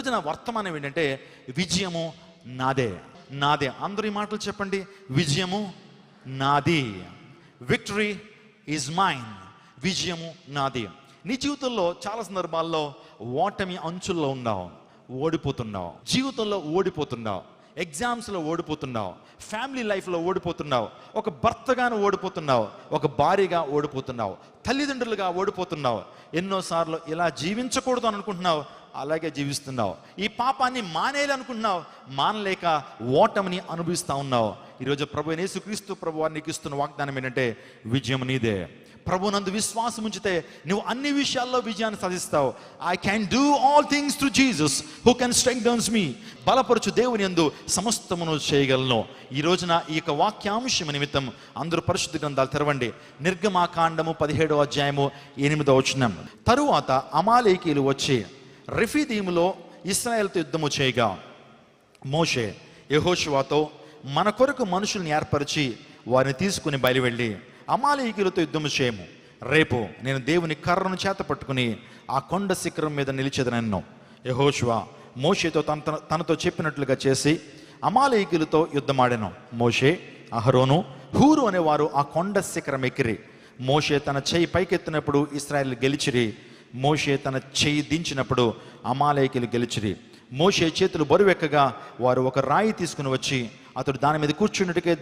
రోజున వర్తమానం ఏంటంటే విజయము నాదే. నాదే. అందరూ ఈ మాటలు చెప్పండి, విజయము నాది. Victory is mine. విజయము నాది. నీ జీవితంలో చాలా సందర్భాల్లో ఓటమి అంచుల్లో ఉన్నావు, ఓడిపోతున్నావు. జీవితంలో ఓడిపోతున్నావు, ఎగ్జామ్స్లో ఓడిపోతున్నావు, ఫ్యామిలీ లైఫ్లో ఓడిపోతున్నావు, ఒక భర్తగాను ఓడిపోతున్నావు, ఒక భార్యగా ఓడిపోతున్నావు, తల్లిదండ్రులుగా ఓడిపోతున్నావు. ఎన్నోసార్లు ఇలా జీవించకూడదు అని అనుకుంటున్నావు, అలాగే జీవిస్తున్నావు. ఈ పాపాన్ని మానేయాలనుకుంటున్నావు, మానలేక ఓటమిని అనుభవిస్తూ ఉన్నావు. ఈరోజు ప్రభు యేసుక్రీస్తు ప్రభువు నీకు ఇస్తున్న వాగ్దానం ఏంటంటే విజయం నీదే. ప్రభునందు విశ్వాసం ఉంచితే నువ్వు అన్ని విషయాల్లో విజయాన్ని సాధిస్తావు. I can do all things through Jesus who can strengthens me. బలపరచు దేవుని యందు సమస్తమును చేయగలను. ఈ రోజున ఈ యొక్క వాక్యాంశం నిమిత్తం అందరూ పరిశుద్ధ గ్రంథాలు తెరవండి. నిర్గమాకాండము 17వ అధ్యాయము 8వ వచనం. తరువాత అమాలేకీయులు వచ్చి రెఫీదీములో ఇశ్రాయేలుతో యుద్ధము చేయగా మోషే యెహోషువతో మన కొరకు మనుషుల్ని ఏర్పరిచి వారిని తీసుకుని బయలువెళ్ళి అమాలేకీయులతో యుద్ధము చేయము. రేపు నేను దేవుని కర్రను చేత పట్టుకుని ఆ కొండ శిఖరం మీద నిలిచేదనన్ను. యెహోషువ మోషేతో తనతో చెప్పినట్లుగా చేసి అమాలేకీయులతో యుద్ధమాడెను. మోషే, అహరోను, హూరు అనేవారు ఆ కొండ శిఖరం ఎక్కిరి. మోషే తన చెయ్యి పైకెత్తినప్పుడు ఇశ్రాయేలు గెలిచిరి. మోషే తన చెయ్యి దించినప్పుడు అమాలేకీయులు గెలిచిరి. మోషే చేతులు బరువెక్కగా వారు ఒక రాయి తీసుకుని వచ్చి అతడు దాని మీద కూర్చున్నట్టుకే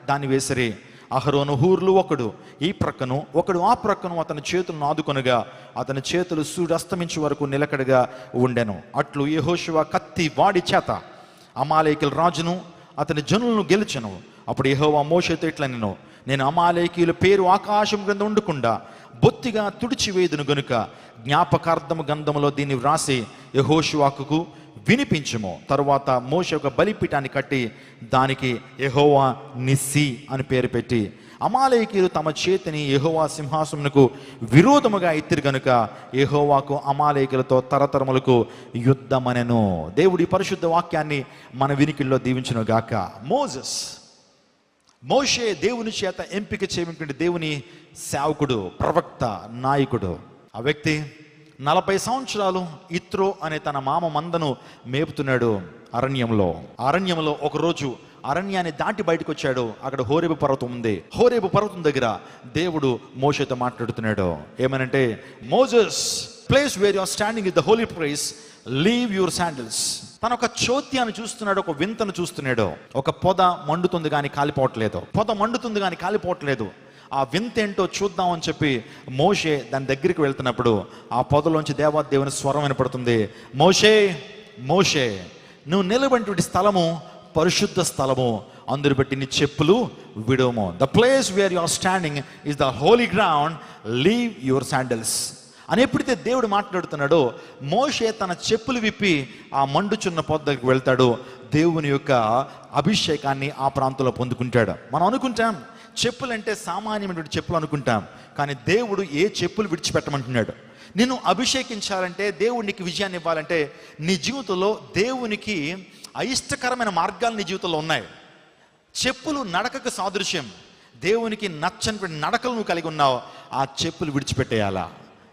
దాన్ని వేసిరి. అహరోను, హూర్లు ఒకడు ఈ ప్రక్కను ఒకడు ఆ ప్రక్కను అతని చేతులను ఆదుకొనగా అతని చేతులు సూర్యాస్తమించే వరకు నిలకడగా ఉండెను. అట్లు యెహోషువ కత్తి వాడి చేత అమాలేకీయుల రాజును అతని జనులను గెలిచెను. అప్పుడు యెహోవా మోషేతో ఇట్లనెను, నేను అమాలేకీయుల పేరు ఆకాశం క్రింద ఉండకుండా బొత్తిగా తుడిచివేదును గనుక జ్ఞాపకార్థము గ్రంథములో దీన్ని వ్రాసి యెహోషువకు వినిపించుము. తరువాత మోషే ఒక బలిపీఠాన్ని కట్టి దానికి యెహోవా నిస్సి అని పేరు పెట్టి అమాలేకీయులు తమ చేతిని యెహోవా సింహాసనమునకు విరోధముగా ఎత్తిరి గనుక యెహోవాకు అమాలేకీయులతో తరతరములకు యుద్ధమనెను. దేవుడి పరిశుద్ధ వాక్యాన్ని మన వినికిల్లో దీవించును గాక. మోషే దేవుని చేత ఎంపిక చేయబడిన దేవుని సేవకుడు, ప్రవక్త, నాయకుడు. ఆ వ్యక్తి 40 సంవత్సరాలు ఇత్రో అనే తన మామ మందను మేపుతున్నాడు అరణ్యంలో. ఒకరోజు అరణ్యాన్ని దాటి బయటకు వచ్చాడు. అక్కడ హోరేబు పర్వతం ఉంది. హోరేబు పర్వతం దగ్గర దేవుడు మోషేతో మాట్లాడుతున్నాడు. ఏమనంటే, Moses, place where you are standing in the holy place, leave your sandals. తన ఒక చోద్యాన్ని చూస్తున్నాడు, ఒక వింతను చూస్తున్నాడు. ఒక పొద మండుతుంది కానీ కాలిపోవట్లేదు. ఆ వింత ఏంటో చూద్దామని చెప్పి మోషే దాని దగ్గరికి వెళ్తున్నప్పుడు ఆ పొదలోంచి దేవుని స్వరం వినపడుతుంది. మోషే, మోషే, నువ్వు నిలబడినటువంటి స్థలము పరిశుద్ధ స్థలము, అందుని బట్టి నీ చెప్పులు విడుము. The place where you are standing is the holy ground, leave your sandals అని ఎప్పుడైతే దేవుడు మాట్లాడుతున్నాడో మోషే తన చెప్పులు విప్పి ఆ మండుచున్న పొద దగ్గరికి వెళ్తాడు. దేవుని యొక్క అభిషేకాన్ని ఆ ప్రాంతంలో పొందుకుంటాడు. మనం అనుకుంటాం చెప్పులు అంటే సామాన్యమైనటువంటి చెప్పులు అనుకుంటాం, కానీ దేవుడు ఏ చెప్పులు విడిచిపెట్టమంటున్నాడు. నిన్ను అభిషేకించాలంటే, దేవుడు నీకు విజయాన్ని ఇవ్వాలంటే నీ జీవితంలో దేవునికి అయిష్టకరమైన మార్గాలు నీ జీవితంలో ఉన్నాయి. చెప్పులు నడకకు సాదృశ్యం. దేవునికి నచ్చని నడకలు నువ్వు కలిగి ఉన్నావు, ఆ చెప్పులు విడిచిపెట్టేయాలా.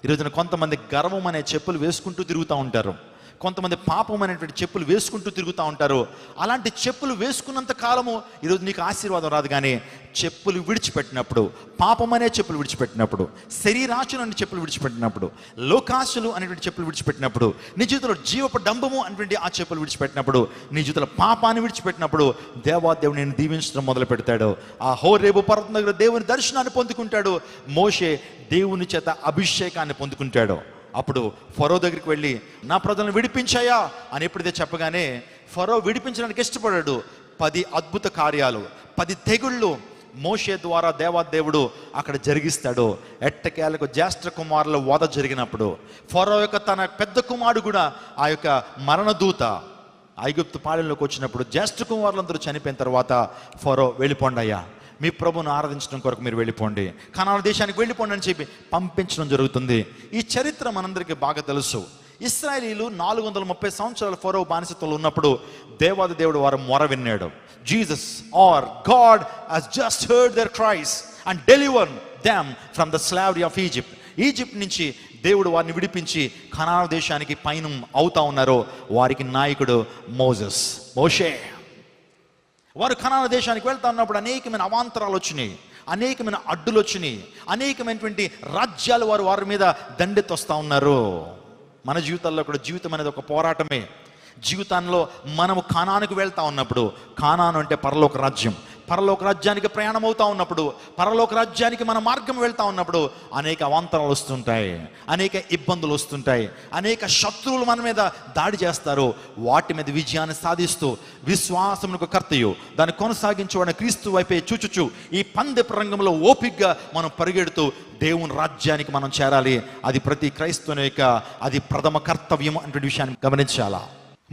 ఈరోజున కొంతమంది గర్వం అనే చెప్పులు వేసుకుంటూ తిరుగుతూ ఉంటారు, కొంతమంది పాపం అనేటువంటి చెప్పులు వేసుకుంటూ తిరుగుతూ ఉంటారు. అలాంటి చెప్పులు వేసుకున్నంత కాలము ఈరోజు నీకు ఆశీర్వాదం రాదు. కానీ చెప్పులు విడిచిపెట్టినప్పుడు, పాపం అనే చెప్పులు విడిచిపెట్టినప్పుడు, శరీరాశులు అనే చెప్పులు విడిచిపెట్టినప్పుడు, లోకాశులు అనేటువంటి చెప్పులు విడిచిపెట్టినప్పుడు, నీ జీవితంలో జీవపు డంబము అనేటువంటి ఆ చెప్పులు విడిచిపెట్టినప్పుడు, నీ జీవితంలో పాపాన్ని విడిచిపెట్టినప్పుడు దేవాదేవుడు నేను దీవించడం మొదలు పెడతాడు. ఆ హోరేబు పర్వతం దగ్గర దేవుని దర్శనాన్ని పొందుకుంటాడు. మోషే దేవుని చేత అభిషేకాన్ని పొందుకుంటాడు. అప్పుడు ఫరో దగ్గరికి వెళ్ళి నా ప్రజలను విడిపించాయా అని ఎప్పుడైతే చెప్పగానే ఫరో విడిపించడానికి ఇష్టపడాడు. 10 అద్భుత కార్యాలు, 10 తెగుళ్ళు మోషే ద్వారా దేవాదేవుడు అక్కడ జరిగిస్తాడు. ఎట్టకేలకు జ్యేష్ఠ కుమారుల వధ జరిగినప్పుడు ఫరో యొక్క తన పెద్ద కుమారుడు కూడా ఆ యొక్క మరణదూత ఐగుప్తు పాలెంలోకి వచ్చినప్పుడు జ్యేష్ఠ కుమారులందరూ చనిపోయిన తర్వాత ఫరో వెళ్ళిపోండి అయ్యా, మీ ప్రభువును ఆరాధించడం కొరకు మీరు వెళ్ళిపోండి, కనాను దేశానికి వెళ్ళిపోండి అని చెప్పి పంపించడం జరుగుతుంది. ఈ చరిత్ర మనందరికీ బాగా తెలుసు. ఇశ్రాయేలీలు 430 సంవత్సరాలు ఫరో బానిసత్వంలో ఉన్నప్పుడు దేవాది దేవుడు వారు మొర విన్నాడు. Jesus or God has just heard their cries and delivered them from the slavery of Egypt. Egypt నుంచి దేవుడు వారిని విడిపించి కనాను దేశానికి పయనం అవుతా ఉన్నారో వారికి నాయకుడు మోషే. వారు కనాను దేశానికి వెళ్తా ఉన్నప్పుడు అనేకమైన అవాంతరాలు వచ్చినాయి, అనేకమైన అడ్డులు వచ్చినాయి, అనేకమైనటువంటి రాజ్యాలు వారి మీద దండెత్తొస్తా ఉన్నారు. మన జీవితాల్లో కూడా జీవితం అనేది ఒక పోరాటమే. జీవితంలో మనము కానానుకు వెళ్తా ఉన్నప్పుడు, కానాను అంటే పరలోక రాజ్యం, పరలోక రాజ్యానికి ప్రయాణం అవుతా ఉన్నప్పుడు, పరలోక రాజ్యానికి మన మార్గం వెళ్తా ఉన్నప్పుడు అనేక అవాంతరాలు వస్తుంటాయి, అనేక ఇబ్బందులు వస్తుంటాయి, అనేక శత్రువులు మన మీద దాడి చేస్తారు. వాటి మీద విజయాన్ని సాధిస్తూ విశ్వాసమునకు కర్తయు దాన్ని కొనసాగించువాడిని క్రీస్తు వైపే చూచుచు ఈ పందెపు రంగంలో ఓపికగా మనం పరిగెడుతూ దేవుని రాజ్యానికి మనం చేరాలి. అది ప్రతి క్రైస్తవుని యొక్క అది ప్రథమ కర్తవ్యం అనే విషయాన్ని గమనించాలా.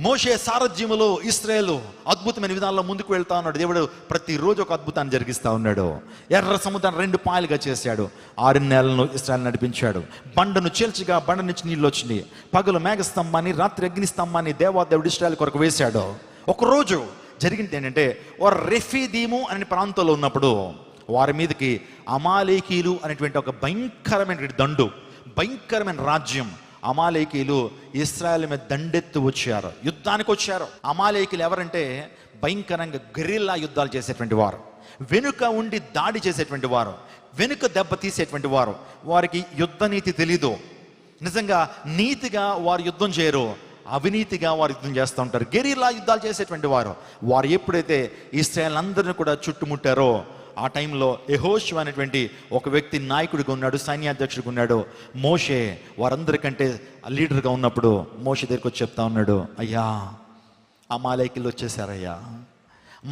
మోషే సారథ్యములో ఇశ్రాయేలు అద్భుతమైన విధానంలో ముందుకు వెళ్తా ఉన్నాడు. దేవుడు ప్రతిరోజు ఒక అద్భుతాన్ని జరిగిస్తూ ఉన్నాడు. ఎర్ర సముద్రాన్ని 2 పాయలుగా చేశాడు. 6 నెలలను ఇశ్రాయేలు నడిపించాడు. బండను చీల్చిగా బండ నుంచి నీళ్ళు వచ్చినాయి. పగలు మేఘస్తంభాన్ని, రాత్రి అగ్ని స్తంభాన్ని దేవాదేవుడు ఇశ్రాయేలు కొరకు వేశాడు. ఒకరోజు జరిగింది ఏంటంటే, వారు రెఫీదీము అనే ప్రాంతంలో ఉన్నప్పుడు వారి మీదకి అమాలేకీలు అనేటువంటి ఒక భయంకరమైన దండు, భయంకరమైన రాజ్యం, అమాలేకీలు ఇశ్రాయేలు మీద దండెత్తు వచ్చారు, యుద్ధానికి వచ్చారు. అమాలేకీలు ఎవరంటే భయంకరంగా గెరిల్లా యుద్ధాలు చేసేటువంటి వారు, వెనుక ఉండి దాడి చేసేటువంటి వారు, వెనుక దెబ్బ తీసేటువంటి వారు. వారికి యుద్ధ నీతి తెలీదు. నిజంగా నీతిగా వారు యుద్ధం చేయరు, అవినీతిగా వారు యుద్ధం చేస్తూ ఉంటారు. గెరిల్లా యుద్ధాలు చేసేటువంటి వారు. వారు ఎప్పుడైతే ఇశ్రాయేలు అందరిని కూడా చుట్టుముట్టారో ఆ టైంలో యెహోషువ అనేటువంటి ఒక వ్యక్తి నాయకుడిగా ఉన్నాడు, సైన్యాధ్యక్షుడిగా ఉన్నాడు. మోషే వారందరికంటే లీడర్గా ఉన్నప్పుడు మోషే దగ్గరికి వచ్చి చెప్తా ఉన్నాడు, అయ్యా అమాలేకీలు వచ్చేసారయ్యా,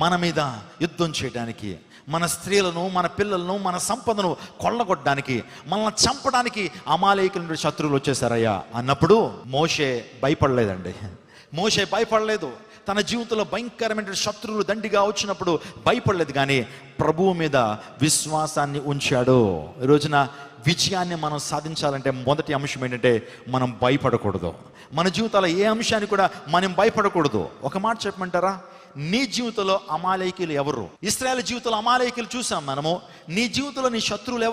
మన మీద యుద్ధం చేయడానికి, మన స్త్రీలను, మన పిల్లలను, మన సంపదను కొల్లగొట్టడానికి, మనల్ని చంపడానికి అమాలేకీల శత్రువులు వచ్చేసారయ్యా అన్నప్పుడు మోషే భయపడలేదండి. మోషే భయపడలేదు. తన జీవితంలో భయంకరమైన శత్రువులు దండిగా వచ్చినప్పుడు భయపడలేదు, కానీ ప్రభువు మీద విశ్వాసాన్ని ఉంచాడు. ఈ రోజున విజయాన్ని మనం సాధించాలంటే మొదటి అంశం ఏంటంటే మనం భయపడకూడదు. మన జీవితంలో ఏ అంశాన్ని కూడా మనం భయపడకూడదు. ఒక మాట చెప్పమంటారా, నీ జీవితంలో అమాలేకీలు ఎవరు? ఇశ్రాయేలు జీవితంలో అమాలేకీలు చూసాం మనము. నీ జీవితంలో నీ శత్రువులు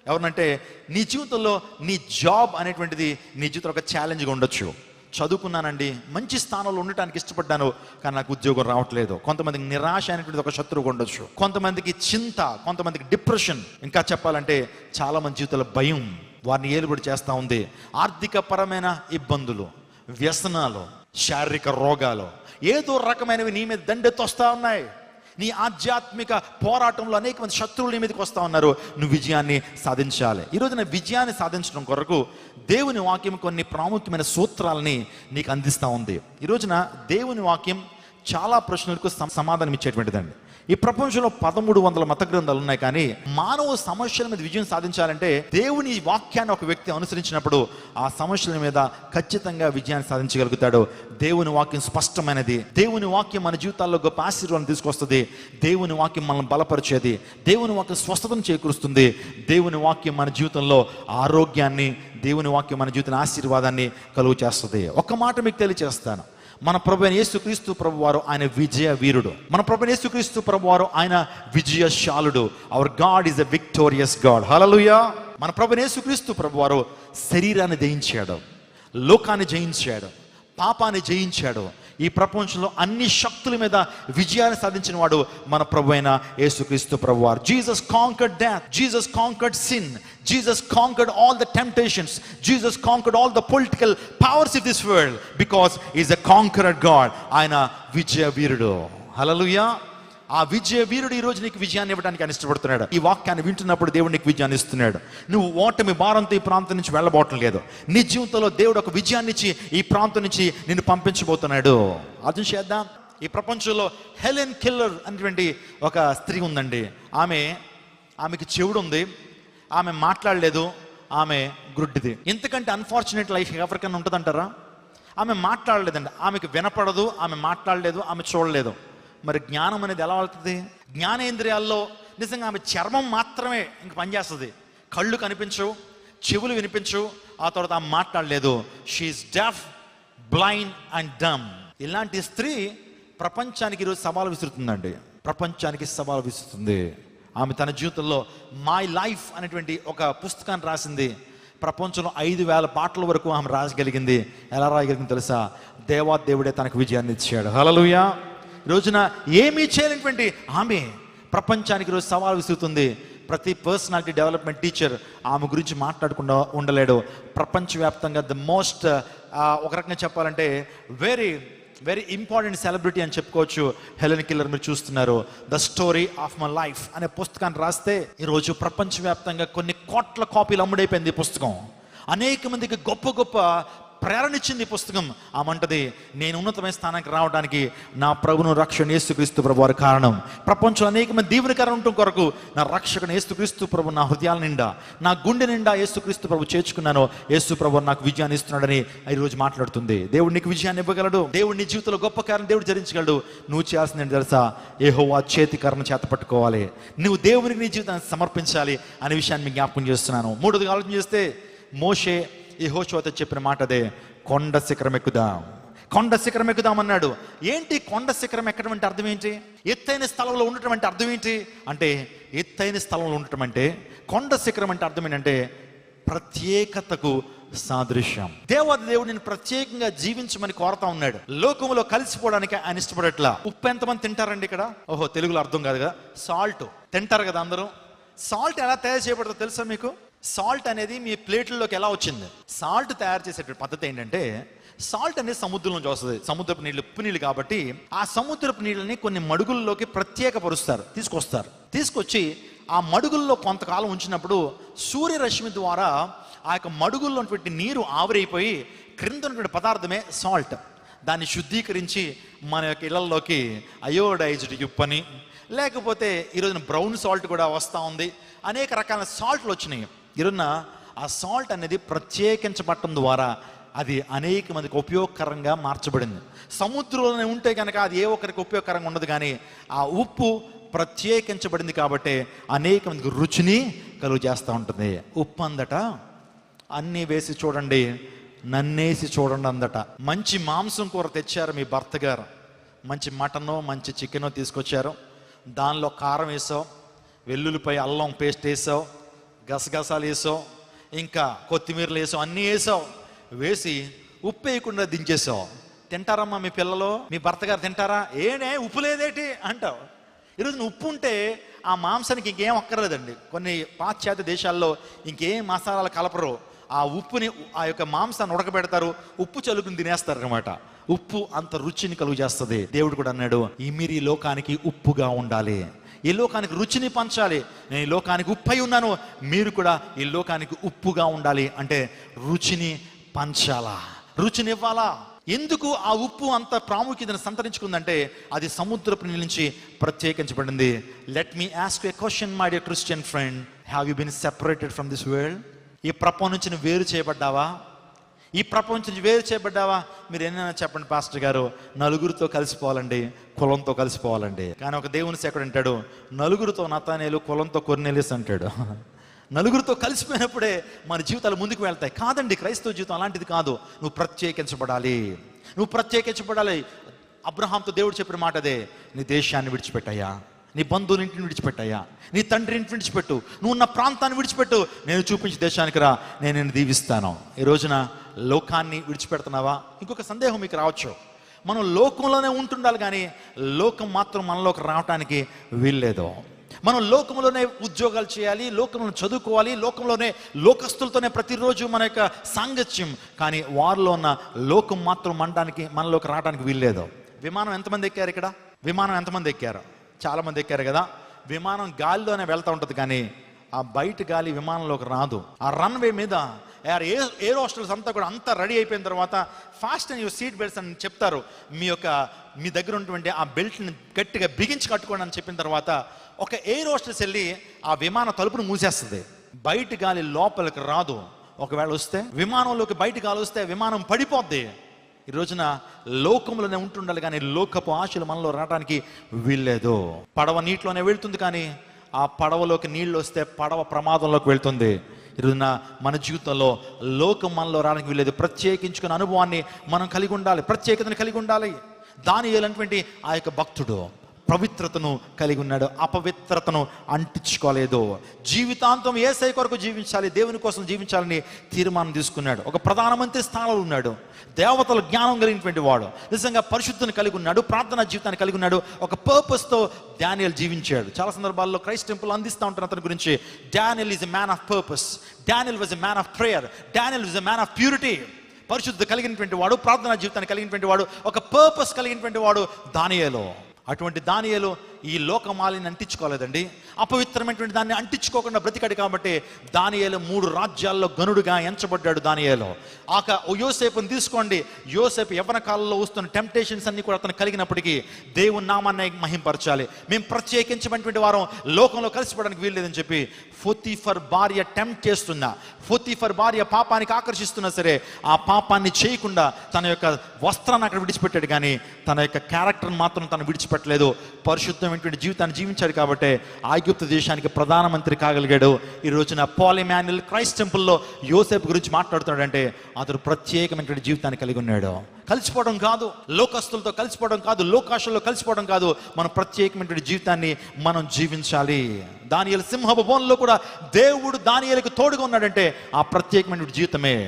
ఎవరంటే నీ జీవితంలో నీ జాబ్ అనేటువంటిది నీ జీవితంలో ఒక ఛాలెంజ్గా ఉండొచ్చు. చదువుకున్నానండి, మంచి స్థానంలో ఉండటానికి ఇష్టపడ్డాను, కానీ నాకు ఉద్యోగం రావట్లేదు. కొంతమందికి నిరాశ అనేటువంటిది ఒక శత్రువుగా ఉండొచ్చు, కొంతమందికి చింత, కొంతమందికి డిప్రెషన్, ఇంకా చెప్పాలంటే చాలా మంది జీవితంలో భయం వారిని ఏలుబడి చేస్తూ ఉంది. ఆర్థిక పరమైన ఇబ్బందులు, వ్యసనాలు, శారీరక రోగాలు, ఏదో రకమైనవి నీ మీద దండెత్తొస్తా ఉన్నాయి. నీ ఆధ్యాత్మిక పోరాటంలో అనేక మంది శత్రువులు నీ మీదకి వస్తూ ఉన్నారు. నువ్వు విజయాన్ని సాధించాలి. ఈరోజున విజయాన్ని సాధించడం కొరకు దేవుని వాక్యం కొన్ని ప్రాముఖ్యమైన సూత్రాలని నీకు అందిస్తూ ఉంది. ఈరోజున దేవుని వాక్యం చాలా ప్రశ్నలకు సమాధానం ఇచ్చేటువంటిదండి. ఈ ప్రపంచంలో 1300 మత గ్రంథాలు ఉన్నాయి, కానీ మానవ సమస్యల మీద విజయం సాధించాలంటే దేవుని వాక్యాన్ని ఒక వ్యక్తి అనుసరించినప్పుడు ఆ సమస్యల మీద ఖచ్చితంగా విజయాన్ని సాధించగలుగుతాడు. దేవుని వాక్యం స్పష్టమైనది. దేవుని వాక్యం మన జీవితాల్లో గొప్ప ఆశీర్వాదం తీసుకొస్తుంది. దేవుని వాక్యం మనల్ని బలపరిచేది. దేవుని వాక్యం స్వస్థతను చేకూరుస్తుంది. దేవుని వాక్యం మన జీవితంలో ఆరోగ్యాన్ని, దేవుని వాక్యం మన జీవితంలో ఆశీర్వాదాన్ని కలుగు చేస్తుంది. ఒక్క మాట మీకు తెలియజేస్తాను, మన ప్రభువైన యేసుక్రీస్తు ప్రభువారు ఆయన విజయ వీరుడు. మన ప్రభువైన యేసుక్రీస్తు ప్రభువారు ఆయన విజయశాలుడు. Our God is a victorious God. Hallelujah. మన ప్రభువైన యేసుక్రీస్తు ప్రభువారు శరీరాన్ని జయించాడు, లోకాన్ని జయించాడు, పాపాన్ని జయించాడు. ఈ ప్రపంచంలో అన్ని శక్తుల మీద విజయాన్ని సాధించిన వాడు మన ప్రభువైన యేసుక్రీస్తు ప్రభువారు. Jesus conquered death, Jesus conquered sin, Jesus conquered all the temptations. Jesus conquered all the political powers of this world because he is a conqueror God. ఆయన విజయ వీరుడు. హల్లెలూయా. ఆ విజయ వీరుడు ఈ రోజు నీకు విజయాన్ని ఇవ్వడానికి ఆయన ఇష్టపడుతున్నాడు. ఈ వాక్యాన్ని వింటున్నప్పుడు దేవుడు నీకు విజయాన్ని ఇస్తున్నాడు. నువ్వు ఓటమి భారంతో ఈ ప్రాంతం నుంచి వెళ్ళబోవటం లేదు. నీ జీవితంలో దేవుడు ఒక విజయాన్ని ఇచ్చి ఈ ప్రాంతం నుంచి నిన్ను పంపించబోతున్నాడు. అర్థం చేద్దాం. ఈ ప్రపంచంలో హెలెన్ కెల్లర్ అనేటువంటి ఒక స్త్రీ ఉందండి. ఆమెకి చెవుడు ఉంది, ఆమె మాట్లాడలేదు, ఆమె గుడ్డిది. ఎంతకంటే అన్ఫార్చునేట్ లైఫ్ ఎవరికైనా ఉంటుందంటారా? ఆమె మాట్లాడలేదండి, ఆమెకు వినపడదు, ఆమె మాట్లాడలేదు, ఆమె చూడలేదు. మరి జ్ఞానం అనేది ఎలా వెళ్తుంది? జ్ఞానేంద్రియాల్లో నిజంగా ఆమె చర్మం మాత్రమే ఇంక పనిచేస్తుంది. కళ్ళు కనిపించవు, చెవులు వినిపించవు, ఆ తర్వాత ఆమె మాట్లాడలేదు. She is deaf, blind and dumb. ఇలాంటి స్త్రీ ప్రపంచానికి ఈరోజు సవాలు విసురుతుందండి. ప్రపంచానికి సవాలు విసురుతుంది. ఆమె తన జీవితంలో మై లైఫ్ అనేటువంటి ఒక పుస్తకాన్ని రాసింది. ప్రపంచంలో 5,000 పాటల వరకు ఆమె రాయగలిగింది. ఎలా రాయగలిగింది తెలుసా? దేవుడే తనకు విజయాన్ని ఇచ్చాడు. హల్లెలూయా. రోజున ఏమీ చేయలేనటువంటి ఆమె ప్రపంచానికి రోజు సవాల్ విసురుతుంది. ప్రతి పర్సనాలిటీ డెవలప్మెంట్ టీచర్ ఆమె గురించి మాట్లాడకుండా ఉండలేడు. ప్రపంచవ్యాప్తంగా ద మోస్ట్ ఒక రకంగా చెప్పాలంటే వెరీ వెరీ ఇంపార్టెంట్ సెలబ్రిటీ అని చెప్పుకోవచ్చు. హెలెన్ కెల్లర్ మీరు చూస్తున్నారు. The story of my life అనే పుస్తకాన్ని రాస్తే ఈరోజు ప్రపంచవ్యాప్తంగా కొన్ని కోట్ల కాపీలు అమ్ముడైపోయింది ఈ పుస్తకం. అనేక మందికి గొప్ప గొప్ప ప్రేరణ ఇచ్చింది ఈ పుస్తకం. ఆమంటది, నేను ఉన్నతమైన స్థానానికి రావడానికి నా ప్రభును రక్షణ యేసుక్రీస్తు ప్రభు వారి కారణం. ప్రపంచంలో అనేక మంది దీవెనకరం ఉండటం కొరకు నా రక్షకుని యేసుక్రీస్తు ప్రభు నా హృదయాల నిండా, నా గుండె నిండా యేసుక్రీస్తు ప్రభు చేర్చుకున్నాను. యేసు ప్రభు నాకు విజయాన్ని ఇస్తున్నాడని ఈరోజు మాట్లాడుతుంది. దేవుడు నీకు విజయాన్ని ఇవ్వగలడు. దేవుడు నీ జీవితంలో గొప్ప కార్యం దేవుడు జరిగించగలడు. నువ్వు చేయాల్సింది ఏంటి తెలుసా? యెహోవా చేతికరణ చేత పట్టుకోవాలి. నువ్వు దేవునికి నీ జీవితాన్ని సమర్పించాలి అనే విషయాన్ని మీకు జ్ఞాపకం చేస్తున్నాను. మూడోదిగా ఆలోచన చేస్తే మోషే యెహోషువతో చెప్పిన మాట అదే, కొండ శిఖరం ఎక్కుదాం, కొండ శిఖరం ఎక్కుదాం అన్నాడు. ఏంటి కొండ శిఖరం ఎక్కడం అంటే అర్థం ఏంటి? ఎత్తైన స్థలంలో ఉండటం అంటే అర్థం ఏంటి అంటే, ఎత్తైన స్థలంలో ఉండటం అంటే, కొండ శిఖరం అంటే అర్థం ఏంటంటే ప్రత్యేకతకు సాదృశ్యం. దేవుడు నేను ప్రత్యేకంగా జీవించమని కోరుతా ఉన్నాడు. లోకంలో కలిసిపోవడానికి ఆయన ఇష్టపడట్లా. ఉప్పు ఎంతమంది తింటారండి ఇక్కడ? ఓహో, తెలుగులో అర్థం కాదు కదా. సాల్ట్ తింటారు కదా అందరూ. సాల్ట్ ఎలా తయారు చేయబడుతుందో తెలుసా మీకు? సాల్ట్ అనేది మీ ప్లేట్లలోకి ఎలా వచ్చింది? సాల్ట్ తయారు చేసే పద్ధతి ఏంటంటే, సాల్ట్ అనేది సముద్రం నుంచి వస్తుంది. సముద్రపు నీళ్ళు ఉప్పు నీళ్ళు కాబట్టి ఆ సముద్రపు నీళ్ళని కొన్ని మడుగుల్లోకి ప్రత్యేకపరుస్తారు, తీసుకొచ్చి ఆ మడుగుల్లో కొంతకాలం ఉంచినప్పుడు సూర్యరశ్మి ద్వారా ఆ యొక్క మడుగుల్లో ఉన్నటువంటి నీరు ఆవిరైపోయి క్రింద ఉన్నటువంటి పదార్థమే సాల్ట్. దాన్ని శుద్ధీకరించి మన యొక్క ఇళ్లలోకి అయోడైజ్డ్ ఉప్పని, లేకపోతే ఈరోజున బ్రౌన్ సాల్ట్ కూడా వస్తూ ఉంది. అనేక రకాల సాల్ట్లు వచ్చినాయి. ఈరోజున ఆ సాల్ట్ అనేది ప్రత్యేకించబడటం ద్వారా అది అనేక మందికి ఉపయోగకరంగా మార్చబడింది. సముద్రంలోనే ఉంటే కనుక అది ఏ ఒక్కరికి ఉపయోగకరంగా ఉండదు, కానీ ఆ ఉప్పు ప్రత్యేకించబడింది కాబట్టి అనేక మందికి రుచిని కలుగు చేస్తూ ఉంటుంది. ఉప్పు అందట అన్నీ వేసి చూడండి, నన్నేసి చూడండి అందట. మంచి మాంసం కూర తెచ్చారు మీ భర్త గారు, మంచి మటనో మంచి చికెనో తీసుకొచ్చారు. దానిలో కారం వేసావు, వెల్లుల్లిపై అల్లం పేస్ట్ వేసావు, గసగసాలు వేసావు, ఇంకా కొత్తిమీరలు వేసావు, అన్నీ వేసావు. వేసి ఉప్పు వేయకుండా దించేసావు. తింటారమ్మా మీ పిల్లలు? మీ భర్త గారు తింటారా? ఏనే ఉప్పు లేదేటి అంటావు. ఈరోజు ఉప్పు ఉంటే ఆ మాంసానికి ఇంకేం అక్కర్లేదండి. కొన్ని పాశ్చాత్య దేశాల్లో ఇంకేం మసాలాలు కలపరు. ఆ ఉప్పుని ఆ యొక్క మాంసాన్ని ఉడకబెడతారు, ఉప్పు చల్లుకుని తినేస్తారు అనమాట. ఉప్పు అంత రుచిని కలుగు చేస్తుంది. దేవుడు కూడా అన్నాడు, మీరు ఈ లోకానికి ఉప్పుగా ఉండాలి, ఈ లోకానికి రుచిని పంచాలి. నేను ఈ లోకానికి ఉప్పై ఉన్నాను, మీరు కూడా ఈ లోకానికి ఉప్పుగా ఉండాలి. అంటే రుచిని పంచాలా, రుచిని ఇవ్వాలా. ఎందుకు ఆ ఉప్పు అంత ప్రాముఖ్యతను సంతరించుకుందంటే అది సముద్రపు నీళ్ళ నుంచి ప్రత్యేకించబడింది. Let me ask a question my dear Christian friend, have you been separated from this world? ఈ ప్రపంచం నుంచి వేరు చేయబడ్డావా? ఈ ప్రపంచం నుంచి వేరు చేయబడ్డావా? మీరు ఏమైనా చెప్పండి పాస్టర్ గారు, నలుగురితో కలిసిపోవాలండి, కులంతో కలిసిపోవాలండి. కానీ ఒక దేవుని సేవకుడు అంటాడు, నలుగురితో నతానేలు, కులంతో కొర్నేలియస్ అంటాడు. నలుగురితో కలిసిపోయినప్పుడే మన జీవితాలు ముందుకు వెళ్తాయి. కాదండి, క్రైస్తవ జీవితం అలాంటిది కాదు. నువ్వు ప్రత్యేకించబడాలి, నువ్వు ప్రత్యేకించబడాలి. అబ్రహాంతో దేవుడు చెప్పిన మాట అదే, నీ దేశాన్ని విడిచిపెట్టయ్యా, నీ బంధువుల ఇంటిని విడిచిపెట్టయ్యా, నీ తండ్రి ఇంటిని విడిచిపెట్టు, నువ్వు ఉన్న ప్రాంతాన్ని విడిచిపెట్టు, నేను చూపించే దేశానికి రా, నేను నిన్ను దీవిస్తాను. ఈ రోజున లోకాన్ని విడిచిపెడుతున్నావా? ఇంకొక సందేహం మీకు రావచ్చు, మనం లోకంలోనే ఉంటుండాలి కానీ లోకం మాత్రం మనలోకి రావటానికి వీల్లేదు. మనం లోకంలోనే ఉద్యోగాలు చేయాలి, లోకంలో చదువుకోవాలి, లోకంలోనే లోకస్తులతోనే ప్రతిరోజు మన యొక్క సాంగత్యం, కానీ వారిలో ఉన్న లోకం మాత్రం మనలోకి రావడానికి వీల్లేదు. విమానం ఎంతమంది ఎక్కారు? ఇక్కడ విమానం ఎంతమంది ఎక్కారు? చాలా మంది ఎక్కారు కదా. విమానం గాలిలోనే వెళ్తూ ఉంటుంది, కానీ ఆ బయట గాలి విమానంలోకి రాదు. ఆ రన్వే మీద ఎయిర్ హోస్టల్స్ అంతా కూడా అంతా రెడీ అయిపోయిన తర్వాత fast and your seat belts అని చెప్తారు. మీ దగ్గర ఉన్నటువంటి ఆ బెల్ట్ని గట్టిగా బిగించి కట్టుకోండి అని చెప్పిన తర్వాత ఒక ఎయిర్ హోస్టల్స్ వెళ్ళి ఆ విమాన తలుపును మూసేస్తుంది. బయట గాలి లోపలికి రాదు. ఒకవేళ వస్తే విమానంలోకి బయట గాలి వస్తే విమానం పడిపోద్ది. ఈ రోజున లోకంలోనే ఉంటుండాలి కానీ లోకపు ఆశలు మనలో రావడానికి వీల్లేదు. పడవ నీటిలోనే వెళ్తుంది, కానీ ఆ పడవలోకి నీళ్ళు వస్తే పడవ ప్రమాదంలోకి వెళ్తుంది. ఈరోజున మన జీవితంలో లోకం మనలో రావడానికి వీల్లేదు. ప్రత్యేకించుకున్న అనుభవాన్ని మనం కలిగి ఉండాలి, ప్రత్యేకతను కలిగి ఉండాలి. దానియేలు అనేటువంటి ఆ యొక్క భక్తుడు పవిత్రతను కలిగి ఉన్నాడు, అపవిత్రతను అంటించుకోలేదు. జీవితాంతం యేసయ్య కొరకు జీవించాలి, దేవుని కోసం జీవించాలని తీర్మానం తీసుకున్నాడు. ఒక ప్రధానమంత్రి స్థానంలో ఉన్నాడు, దేవతల జ్ఞానం కలిగినటువంటి వాడు, నిజంగా పరిశుద్ధిని కలిగి ఉన్నాడు, ప్రార్థనా జీవితాన్ని కలిగి ఉన్నాడు. ఒక పర్పస్తో డానియల్ జీవించాడు. చాలా సందర్భాల్లో క్రైస్ట్ టెంపుల్ అందిస్తూ ఉంటారు అతని గురించి. Daniel is a man of purpose, Daniel was a man of prayer, Daniel was a man of purity. పరిశుద్ధ కలిగినటువంటి వాడు, ప్రార్థనా జీవితాన్ని కలిగినటువంటి వాడు, ఒక పర్పస్ కలిగినటువంటి వాడు దానియేలు. అటువంటి దానియేలు ఈ లోకమాలిని అంటించుకోలేదండి, అపవిత్రమైనటువంటి దాన్ని అంటించుకోకుండా బ్రతికాడు. కాబట్టి దానియేలు 3 రాజ్యాల్లో గనుడుగా ఎంచబడ్డాడు. దానియేలు యోసేపుని తీసుకోండి, యోసేపు యవ్వన కాలంలో వస్తున్న టెంప్టేషన్స్ అన్ని కూడా అతను కలిగినప్పటికీ దేవుని నామాన్ని మహింపరచాలి, మేము ప్రత్యేకించినటువంటి వారం లోకంలో కలిసిపోవడానికి వీల్లేదని చెప్పి పోతీఫర్ భార్య టెంప్ట్ చేస్తున్నా, పోతీఫర్ భార్య పాపానికి ఆకర్షిస్తున్నా సరే ఆ పాపాన్ని చేయకుండా తన యొక్క వస్త్రాన్ని అక్కడ విడిచిపెట్టాడు, కానీ తన యొక్క క్యారెక్టర్ని మాత్రం తను విడిచిపెట్టలేదు. పరిశుద్ధమైనటువంటి జీవితాన్ని జీవించాడు కాబట్టి ఐగుప్తు దేశానికి ప్రధానమంత్రి కాగలిగాడు. ఈ రోజున పాల్ ఎమాన్యుయల్ క్రైస్ట్ టెంపుల్లో యోసేపు గురించి మాట్లాడుతున్నాడంటే అతడు ప్రత్యేకమైనటువంటి జీవితాన్ని కలిగి ఉన్నాడు. కలిసిపోవడం కాదు, లోకస్తులతో కలిసిపోవడం కాదు, లోకాశల్లో కలిసిపోవడం కాదు, మనం ప్రత్యేకమైనటువంటి జీవితాన్ని మనం జీవించాలి. దానియేలు సింహపు బోన్లో కూడా దేవుడు దానియేలుకు తోడుగా ఉన్నాడంటే ఆ ప్రత్యేకమైనటువంటి జీవితమే.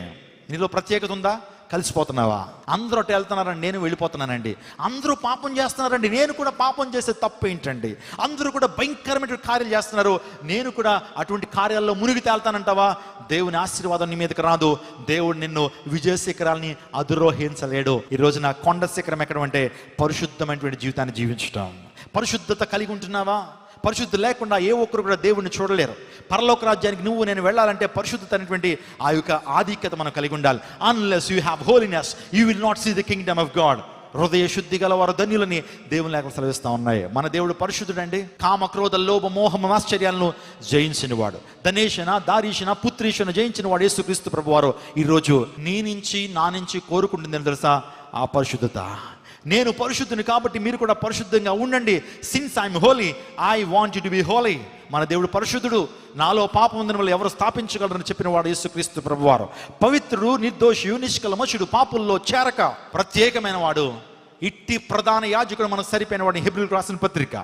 నీలో ప్రత్యేకత ఉందా? కలిసిపోతున్నావా? అందరూ అటు వెళ్తున్నారండి, నేను వెళ్ళిపోతున్నానండి. అందరూ పాపం చేస్తున్నారండి, నేను కూడా పాపం చేసే తప్పు ఏంటండి? అందరూ కూడా భయంకరమైన కార్యాలు చేస్తున్నారు, నేను కూడా అటువంటి కార్యాల్లో మునిగి తేల్తానంటావా? దేవుని ఆశీర్వాదం నీ మీదకి రాదు. దేవుడు నిన్ను విజయ శిఖరాల్ని అధిరోహించలేడు. ఈ రోజు నా కొండ శిఖరం ఎక్కడ అంటే పరిశుద్ధమైనటువంటి జీవితాన్ని జీవించటం. పరిశుద్ధత కలిగి ఉంటున్నావా? పరిశుద్ధి లేకుండా ఏ ఒక్కరు కూడా దేవుడిని చూడలేరు. పరలోక రాజ్యానికి నువ్వు నేను వెళ్ళాలంటే పరిశుద్ధత అనేటువంటి ఆ యొక్క ఆధిక్యత మనం కలిగి ఉండాలి. Unless you have holiness you will not see the kingdom of God. హృదయ శుద్ధి గల వారు ధన్యులని దేవుని లేఖలు సెలవిస్తూ ఉన్నాయి. మన దేవుడు పరిశుద్ధుడండి. కామ క్రోధ లోభ మోహం ఆశ్చర్యాలను జయించిన వాడు, ధనేషణ దారీషణ పుత్రీషణ జయించిన వాడు యేసుక్రీస్తు ప్రభువారు. ఈరోజు నీ నుంచి నా నుంచి కోరుకుంటుంది తెలుసా? ఆ పరిశుద్ధత. నేను పరిశుద్ధుని కాబట్టి మీరు కూడా పరిశుద్ధంగా ఉండండి. Since I'm holy I want you to be holy. మన దేవుడు పరిశుద్ధుడు, నాలో పాపం ఉందని వాళ్ళు ఎవరు స్థాపించగలరని చెప్పిన వాడు యేసుక్రీస్తు ప్రభువారు. పవిత్రుడు, నిర్దోషియు, నిష్కల్మషుడు, పాపుల్లో చేరక ప్రత్యేకమైన వాడు, ఇట్టి ప్రధాన యాజకుడు మనకు సరిపోయిన వాడిని. హెబ్రీయులకు రాసిన పత్రిక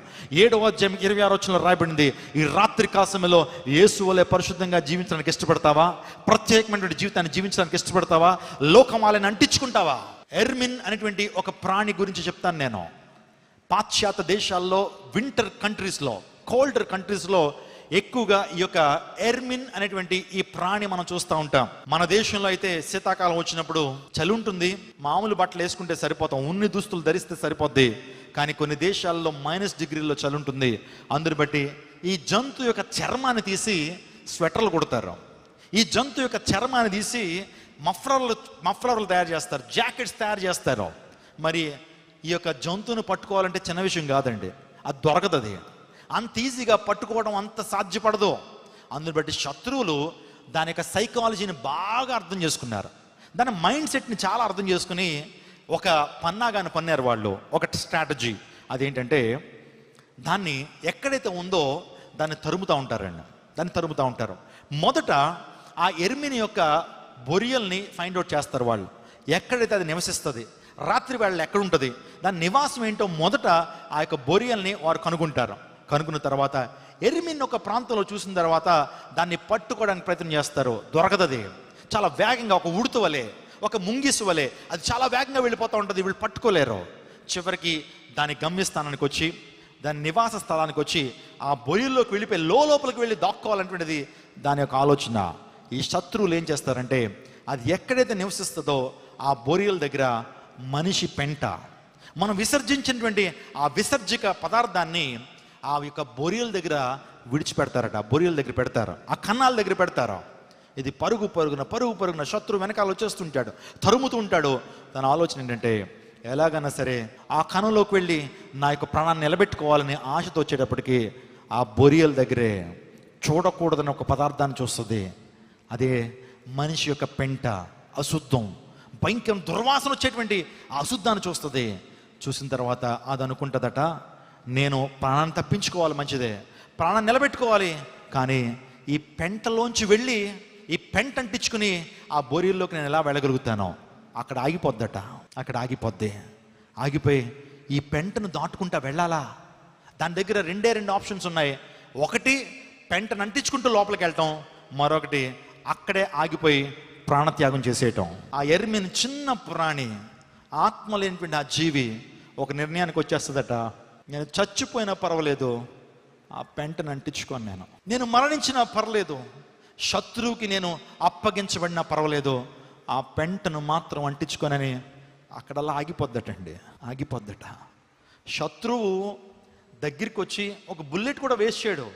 7వ అధ్యాయం 26వ వచనంలో రాయబడింది, ఈ రాత్రి కాలములో యేసు వలె పరిశుద్ధంగా జీవించడానికి ఇష్టపడతావా? ప్రత్యేకమైనటువంటి జీవితాన్ని జీవించడానికి ఇష్టపడతావా? లోకమాలని అంటించుకుంటావా? ఎర్మిన్ అనేటువంటి ఒక ప్రాణి గురించి చెప్తాను నేను. పాశ్చాత్య దేశాల్లో వింటర్ కంట్రీస్లో, కోల్డర్ కంట్రీస్లో ఎక్కువగా ఈ యొక్క ఎర్మిన్ అనేటువంటి ఈ ప్రాణి మనం చూస్తూ ఉంటాం. మన దేశంలో అయితే శీతాకాలం వచ్చినప్పుడు చలి ఉంటుంది, మామూలు బట్టలు వేసుకుంటే సరిపోతాం, ఉన్ని దుస్తులు ధరిస్తే సరిపోద్ది. కానీ కొన్ని దేశాల్లో -డిగ్రీల్లో చలి ఉంటుంది. అందుని బట్టి ఈ జంతు యొక్క చర్మాన్ని తీసి స్వెటర్లు కుడతారు. ఈ జంతు యొక్క చర్మాన్ని తీసి మఫ్లర్లు తయారు చేస్తారు, జాకెట్స్ తయారు చేస్తారు. మరి ఈ యొక్క జంతువును పట్టుకోవాలంటే చిన్న విషయం కాదండి, అది దొరకదు. అది అంత ఈజీగా పట్టుకోవడం అంత సాధ్యపడదు. అందుని బట్టి శత్రువులు దాని యొక్క సైకాలజీని బాగా అర్థం చేసుకున్నారు, దాని మైండ్ సెట్ని చాలా అర్థం చేసుకుని ఒక పన్నాగాన్ని పన్నారు వాళ్ళు. ఒక స్ట్రాటజీ అదేంటంటే, దాన్ని ఎక్కడైతే ఉందో దాన్ని తరుముతూ ఉంటారండి, దాన్ని తరుముతూ ఉంటారు. మొదట ఆ ఎర్మిని యొక్క బొరియల్ని ఫైండ్ అవుట్ చేస్తారు వాళ్ళు, ఎక్కడైతే అది నివసిస్తుంది, రాత్రి వేళ ఎక్కడ ఉంటుంది, దాని నివాసం ఏంటో మొదట ఆ యొక్క బొరియల్ని వారు కనుగొంటారు. కనుక్కున్న తర్వాత ఎర్మిన్ ఒక ప్రాంతంలో చూసిన తర్వాత దాన్ని పట్టుకోవడానికి ప్రయత్నం చేస్తారు, దొరకదది. చాలా వేగంగా ఒక ఉడుత వలె, ఒక ముంగిసు వలె అది చాలా వేగంగా వెళ్ళిపోతూ ఉంటుంది, వీళ్ళు పట్టుకోలేరు. చివరికి దాని గమ్యస్థానానికి వచ్చి, దాని నివాస స్థలానికి వచ్చి ఆ బొరియల్లోకి వెళ్ళిపోయి లోపలికి వెళ్ళి దాక్కోవాలనేటువంటిది దాని యొక్క ఆలోచన. ఈ శత్రువులు ఏం చేస్తారంటే, అది ఎక్కడైతే నివసిస్తుందో ఆ బొరియల్ దగ్గర మనిషి పెంట, మనం విసర్జించినటువంటి ఆ విసర్జిక పదార్థాన్ని ఆ యొక్క బొరియల్ దగ్గర విడిచిపెడతారట. బొరియల్ దగ్గర పెడతారు, ఆ కన్నాల దగ్గర పెడతారు. ఇది పరుగు పరుగున శత్రువు వెనకాల వచ్చేస్తుంటాడు, తరుముతూ ఉంటాడు. తన ఆలోచన ఏంటంటే, ఎలాగైనా సరే ఆ కణంలోకి వెళ్ళి నా యొక్క ప్రాణాన్ని నిలబెట్టుకోవాలని ఆశతో వచ్చేటప్పటికి ఆ బొరియల్ దగ్గరే చూడకూడదని ఒక పదార్థాన్ని చూస్తుంది. అదే మనిషి యొక్క పెంట, అశుద్ధం, భయంకరం దుర్వాసన వచ్చేటువంటి ఆ అశుద్ధాన్ని చూస్తుంది. చూసిన తర్వాత అది అనుకుంటుందట, నేను ప్రాణాన్ని తప్పించుకోవాలి, మంచిదే, ప్రాణాన్ని నిలబెట్టుకోవాలి, కానీ ఈ పెంటలోంచి వెళ్ళి ఈ పెంట అంటించుకుని ఆ బొరియల్లోకి నేను ఎలా వెళ్ళగలుగుతాను? అక్కడ ఆగిపోద్దట, అక్కడ ఆగిపోద్ది. ఆగిపోయి ఈ పెంటను దాటుకుంటా వెళ్ళాలా? దాని దగ్గర రెండు ఆప్షన్స్ ఉన్నాయి. ఒకటి పెంటను అంటించుకుంటూ లోపలికి వెళ్ళటం, మరొకటి అక్కడే ఆగిపోయి ప్రాణత్యాగం చేసేయటం. ఆ ఎర్మిన్ చిన్న ప్రాణి, ఆత్మ లేనిటువంటి ఆ జీవి ఒక నిర్ణయానికి వచ్చేస్తుందట, నేను చచ్చిపోయినా పర్వాలేదు, ఆ పెంటను అంటించుకోను, నేను మరణించినా పర్లేదు, శత్రువుకి నేను అప్పగించబడినా పర్వాలేదు, ఆ పెంటను మాత్రం అంటించుకోనని అక్కడలా ఆగిపోద్దట. శత్రువు దగ్గరికి వచ్చి ఒక బుల్లెట్ కూడా వేస్ట్ చేయడు,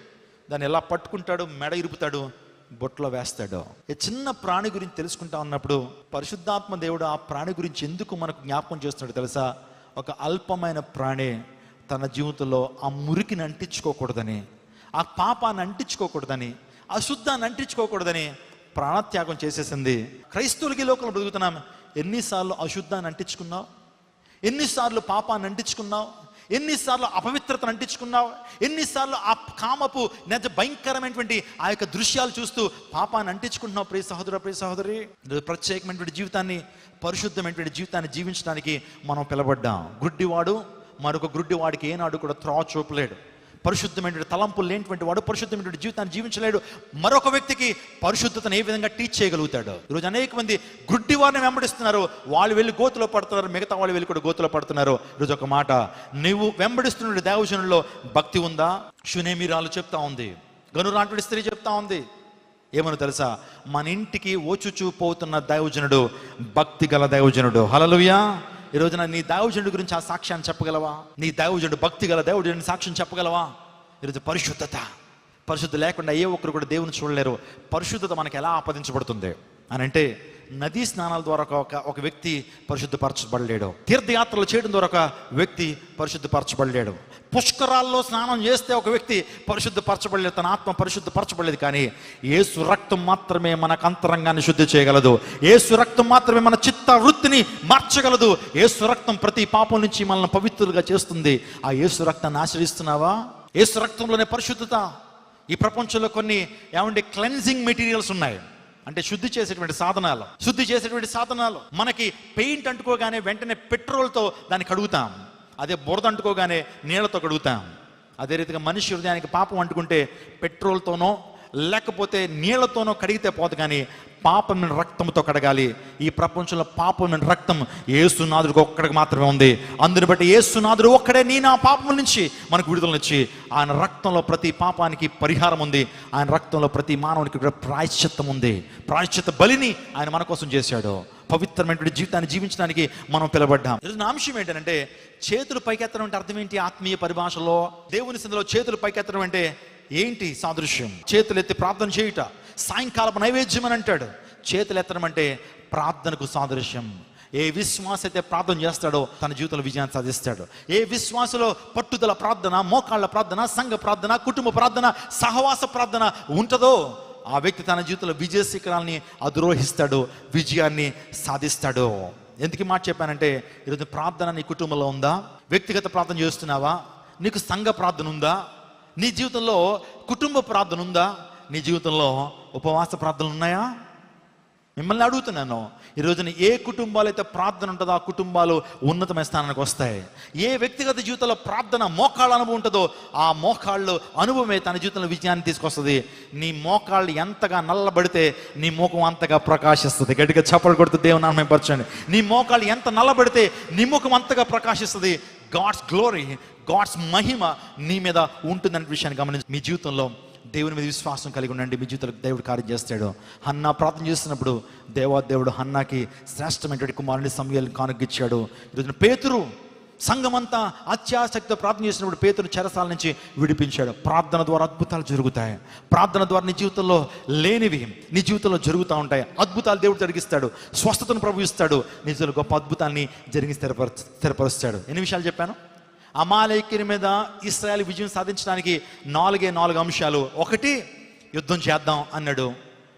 దాన్ని ఎలా పట్టుకుంటాడు, మెడ ఇరుపుతాడు, బొట్లో వేస్తాడు. ఈ చిన్న ప్రాణి గురించి తెలుసుకుంటా ఉన్నప్పుడు పరిశుద్ధాత్మ దేవుడు ఆ ప్రాణి గురించి ఎందుకు మనకు జ్ఞాపకం చేస్తున్నాడు తెలుసా? ఒక అల్పమైన ప్రాణి తన జీవితంలో ఆ మురికిని అంటించుకోకూడదని, ఆ పాపాన్ని అంటించుకోకూడదని, అశుద్ధాన్ని అంటించుకోకూడదని ప్రాణత్యాగం చేసేసింది. క్రైస్తవులకి లోకంలో బ్రతుకుతున్నాం. ఎన్నిసార్లు అశుద్ధాన్ని అంటించుకున్నావు? ఎన్నిసార్లు పాపాన్ని అంటించుకున్నావు? ఎన్నిసార్లు అపవిత్రతను అంటించుకున్నావు? ఎన్నిసార్లు ఆ కామపు భయంకరమైనటువంటి ఆ యొక్క దృశ్యాలు చూస్తూ పాపాన్ని అంటించుకుంటున్నావు? ప్రియ సహోదర, ప్రియ సహోదరి, ప్రత్యేకమైనటువంటి జీవితాన్ని, పరిశుద్ధమైనటువంటి జీవితాన్ని జీవించడానికి మనం పిలబడ్డాం. గుడ్డివాడు మరొక గుడ్డివాడికి ఏనాడు కూడా త్రోవ చూపలేడు. పరిశుద్ధమైనటువంటి తలంపులు లేనిటువంటి వాడు పరిశుద్ధమైనటువంటి జీవితాన్ని జీవించలేడు. మరొక వ్యక్తికి పరిశుద్ధతను ఏ విధంగా టీచ్ చేయగలుగుతాడు? ఈరోజు అనేక మంది గుడ్డి వారిని వెంబడిస్తున్నారు, వాళ్ళు వెళ్ళి గోతులో పడుతున్నారు, మిగతా వాళ్ళు వెళ్ళి కూడా గోతులో పడుతున్నారు. ఈరోజు ఒక మాట, నువ్వు వెంబడిస్తున్న దైవజనుల్లో భక్తి ఉందా? షునేమిరాలు చెప్తా ఉంది, గనురాంటి స్త్రీ చెప్తా ఉంది, ఏమని తెలుసా? మన ఇంటికి ఓచుచూ పోతున్న దైవజనుడు భక్తి గల దైవజనుడు. హల్లెలూయా. ఈ రోజున నీ దైవజనుడి గురించి ఆ సాక్ష్యాన్ని చెప్పగలవా? నీ దైవజనుడు భక్తి గల దైవజనుడి సాక్ష్యం చెప్పగలవా? ఈరోజు పరిశుద్ధత లేకుండా ఏ ఒక్కరు కూడా దేవుని చూడలేరు. పరిశుద్ధత మనకు ఎలా ఆపాదించబడుతుంది అని అంటే, నదీ స్నానాల ద్వారా ఒక వ్యక్తి పరిశుద్ధపరచబడలేడు, తీర్థయాత్రలు చేయడం ద్వారా ఒక వ్యక్తి పరిశుద్ధపరచబడలేడు, పుష్కరాల్లో స్నానం చేస్తే ఒక వ్యక్తి పరిశుద్ధపరచబడలేదు, తన ఆత్మ పరిశుద్ధపరచబడలేదు. కానీ యేసు రక్తం మాత్రమే మనకు అంతరంగాన్ని శుద్ధి చేయగలదు. యేసు రక్తం మాత్రమే మన చిత్త వృత్తిని మార్చగలదు. యేసు రక్తం ప్రతి పాపం నుంచి మనల్ని పవిత్రులుగా చేస్తుంది. ఆ యేసు రక్తాన్ని ఆశ్రయిస్తున్నావా? యేసు రక్తంలోనే పరిశుద్ధత. ఈ ప్రపంచంలో కొన్ని క్లెన్జింగ్ మెటీరియల్స్ ఉన్నాయి, అంటే శుద్ధి చేసేటువంటి సాధనాలు. మనకి పెయింట్ అంటుకోగానే వెంటనే పెట్రోల్తో దాన్ని కడుగుతాం, అదే బురద అంటుకోగానే నీళ్లతో కడుగుతాం. అదే రీతిగా మనిషి హృదయానికి పాపం అంటుకుంటే పెట్రోల్తోనో లేకపోతే నీళ్లతోనో కడిగితే పోదు, కానీ పాపమైన రక్తంతో కడగాలి. ఈ ప్రపంచంలో పాపమైన రక్తం యేసునాథుడికి ఒక్కడికి మాత్రమే ఉంది. అందుని బట్టి యేసునాథుడు ఒక్కడే నీ నా పాపం నుంచి మనకు విడుదలనిచ్చి, ఆయన రక్తంలో ప్రతి పాపానికి పరిహారం ఉంది. ఆయన రక్తంలో ప్రతి మానవునికి ప్రాయశ్చిత్తం ఉంది. ప్రాయశ్చిత్త బలిని ఆయన మన కోసం చేశాడు. పవిత్రమైనటువంటి జీవితాన్ని జీవించడానికి మనం పిలబడ్డాం. ఈరోజు నా అంశం ఏంటంటే, చేతులు పైకెత్తడం అంటే అర్థం ఏంటి? ఆత్మీయ పరిభాషలో దేవుని సందులో చేతులు పైకెత్తడం అంటే ఏంటి సాదృశ్యం? చేతులు ఎత్తి ప్రార్థన చేయుట సాయంకాలపు నైవేద్యం అని అంటాడు. చేతులు ఎత్తడం అంటే ప్రార్థనకు సాదృశ్యం. ఏ విశ్వాస అయితే ప్రార్థన చేస్తాడో తన జీవితంలో విజయాన్ని సాధిస్తాడు. ఏ విశ్వాసలో పట్టుదల ప్రార్థన, మోకాళ్ళ ప్రార్థన, సంఘ ప్రార్థన, కుటుంబ ప్రార్థన, సహవాస ప్రార్థన ఉంటుందో ఆ వ్యక్తి తన జీవితంలో విజయ శిఖరాల్ని అధిరోహిస్తాడు, విజయాన్ని సాధిస్తాడు. ఎందుకు మాట చెప్పానంటే, ఈరోజు ప్రార్థన నీ కుటుంబంలో ఉందా? వ్యక్తిగత ప్రార్థన చేస్తున్నావా? నీకు సంఘ ప్రార్థన ఉందా? నీ జీవితంలో కుటుంబ ప్రార్థన ఉందా? నీ జీవితంలో ఉపవాస ప్రార్థనలు ఉన్నాయా? మిమ్మల్ని అడుగుతున్నాను, ఈరోజున ఏ కుటుంబాలు అయితే ప్రార్థన ఉంటుందో ఆ కుటుంబాలు ఉన్నతమైన స్థానానికి వస్తాయి. ఏ వ్యక్తిగత జీవితంలో ప్రార్థన మోకాళ్ళ అనుభవం ఉంటుందో ఆ మోకాళ్ళు అనుభవమే తన జీవితంలో విజయాన్ని తీసుకొస్తుంది. నీ మోకాళ్ళు ఎంతగా నల్లబడితే నీ ముఖం అంతగా ప్రకాశిస్తుంది. గట్టిగా చప్పలు కొడుతూ దేవుని నామమున పరచండి. నీ మోకాళ్ళు ఎంత నల్లబడితే నీ ముఖం అంతగా ప్రకాశిస్తుంది. గాడ్స్ గ్లోరీ, గాడ్స్ మహిమ నీ మీద ఉంటుందనే విషయాన్ని గమనించి మీ జీవితంలో దేవుని మీద విశ్వాసం కలిగి ఉండండి. మీ జీవితంలో దేవుడు కార్యం చేస్తాడు. హన్నా ప్రార్థన చేస్తున్నప్పుడు దేవుడు హన్నాకి శ్రేష్టమైనటువంటి కుమారుని సమూయేలుని కానుగిచ్చాడు. ఈరోజున పేతురు సంఘమంతా అత్యాసక్తితో ప్రార్థన చేసినప్పుడు పేతురు చెరసాల నుంచి విడిపించాడు. ప్రార్థన ద్వారా అద్భుతాలు జరుగుతాయి. ప్రార్థన ద్వారా నీ జీవితంలో లేనివి నీ జీవితంలో జరుగుతూ ఉంటాయి. అద్భుతాలు దేవుడు జరిగిస్తాడు. స్వస్థతను ప్రభు ఇస్తాడు. నీ జీవితంలో గొప్ప అద్భుతాన్ని జరిగి స్థిరపరుస్తాడు. ఎన్ని విషయాలు చెప్పాను? అమాలేకీయుల మీద ఇశ్రాయేలు విజయం సాధించడానికి 4 అంశాలు. ఒకటి, యుద్ధం చేద్దాం అన్నాడు,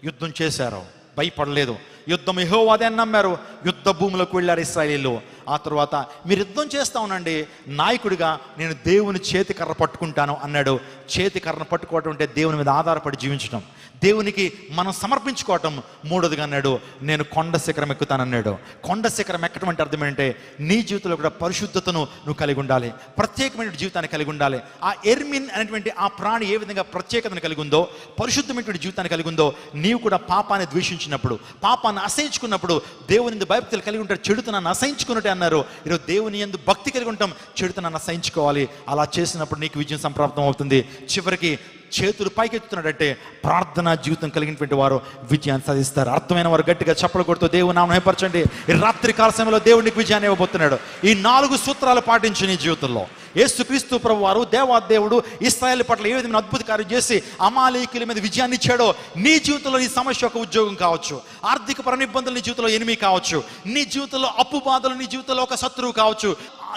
యుద్ధం చేశారు, భయపడలేదు. యుద్ధం యెహోవాదే అని నమ్మారు, యుద్ధ భూమిలోకి వెళ్ళారు ఇశ్రాయేలీయులు. ఆ తర్వాత మీరు యుద్ధం చేస్తా ఉండండి, నాయకుడిగా నేను దేవుని చేతి కర్ర పట్టుకుంటాను అన్నాడు. చేతి కర్రను పట్టుకోవటం అంటే దేవుని మీద ఆధారపడి జీవించడం, దేవునికి మనం సమర్పించుకోవటం. మూడోదిగా అన్నాడు, నేను కొండ శిఖరం ఎక్కుతానన్నాడు. కొండ శిఖరం ఎక్కడం అంటే అర్థం ఏంటంటే నీ జీవితంలో కూడా పరిశుద్ధతను నువ్వు కలిగి ఉండాలి, ప్రత్యేకమైన జీవితాన్ని కలిగి ఉండాలి. ఆ ఎర్మిన్ అనేటువంటి ఆ ప్రాణి ఏ విధంగా ప్రత్యేకతను కలిగి ఉందో, పరిశుద్ధమైనటువంటి జీవితాన్ని కలిగి ఉందో, నీవు కూడా పాపాన్ని ద్వేషించినప్పుడు, పాపాన్ని అసహించుకున్నప్పుడు దేవుని యందు భయభక్తులు కలిగి ఉంటాడు. చెడుతనాన్ని అసహించుకున్నట్టే అన్నారు. ఈరోజు దేవుని యందు భక్తి కలిగి ఉంటాం, చెడుతనాన్ని అసహించుకోవాలి. అలా చేసినప్పుడు నీకు విజయం సంప్రాప్తం అవుతుంది. చివరికి చేతులు పైకెత్తుతున్నాడంటే ప్రార్థనా జీవితం కలిగినటువంటి వారు విజయాన్ని సాధిస్తారు. అర్థమైన వారు గట్టిగా చప్పలు కొడుతూ దేవుని నామమును హెచ్చరించండి. ఈ రాత్రి కాల సమయంలో దేవునికి విజయాన్ని ఇవ్వబోతున్నాడు. ఈ 4 సూత్రాలు పాటించి నీ జీవితంలో యేసుక్రీస్తు ప్రభు వారు దేవాదేవుడు ఇశ్రాయేలు పట్ల ఏ విధమైన అద్భుత కార్యం చేసి అమాలేకీయుల మీద విజయాన్ని ఇచ్చాడో, నీ జీవితంలో నీ సమస్య ఒక ఉద్యోగం కావచ్చు, ఆర్థిక పరనిబ్బందులు నీ జీవితంలో ఎనిమి కావచ్చు, నీ జీవితంలో అప్పు బాధలు నీ జీవితంలో ఒక శత్రువు కావచ్చు,